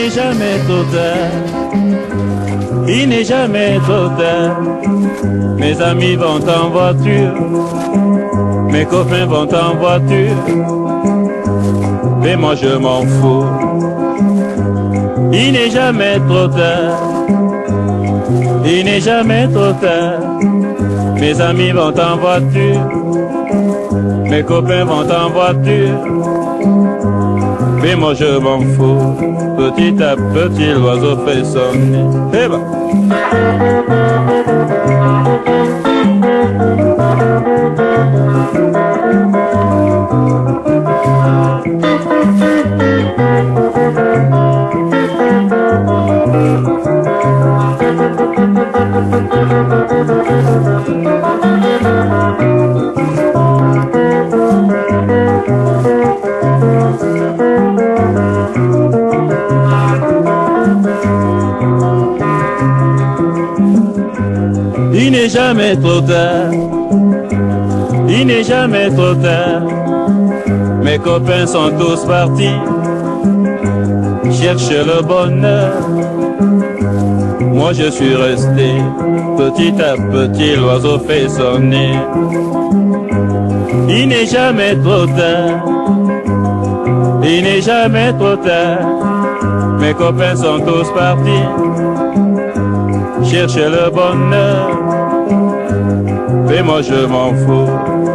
n'est jamais trop tard. Il n'est jamais trop tard. Mes amis vont en voiture, mes copains vont en voiture, mais moi je m'en fous. Il n'est jamais trop tard. Il n'est jamais trop tard. Mes amis vont en voiture, mes copains vont en voiture, mais moi je m'en fous. Petit à petit l'oiseau fait son nid. Eh ben. Il n'est jamais trop tard. Il n'est jamais trop tard. Mes copains sont tous partis chercher le bonheur. Moi je suis resté. Petit à petit l'oiseau fait son nid. Il n'est jamais trop tard. Il n'est jamais trop tard. Mes copains sont tous partis chercher le bonheur, mais moi je m'en fous.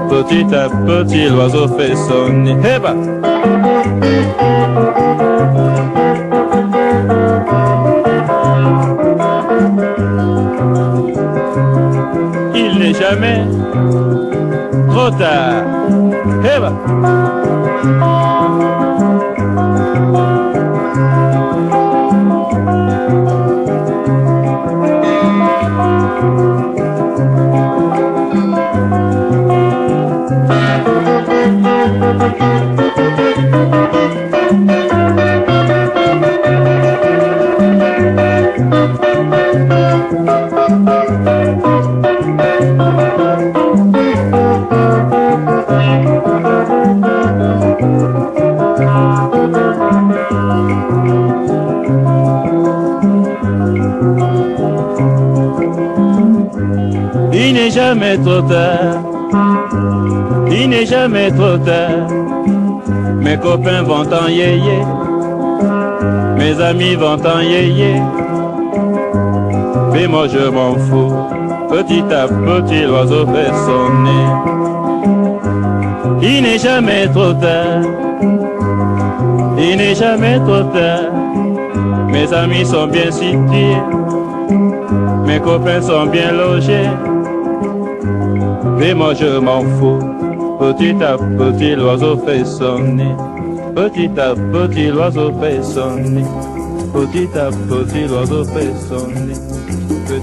Petit à petit l'oiseau fait son nid. Eh ben. Il n'est jamais trop tard. Eh ben. Il n'est jamais trop tard. Il n'est jamais trop tard. Mes copains vont en yéyé, mes amis vont en yéyé, mais moi je m'en fous. Petit à petit l'oiseau fait son nid. Il n'est jamais trop tard. Il n'est jamais trop tard. Mes amis sont bien situés, mes copains sont bien logés, mais moi je m'en fous. Petit à petit l'oiseau fait son nid. Petit à petit l'oiseau fait son nid. Petit à petit l'oiseau fait son nid.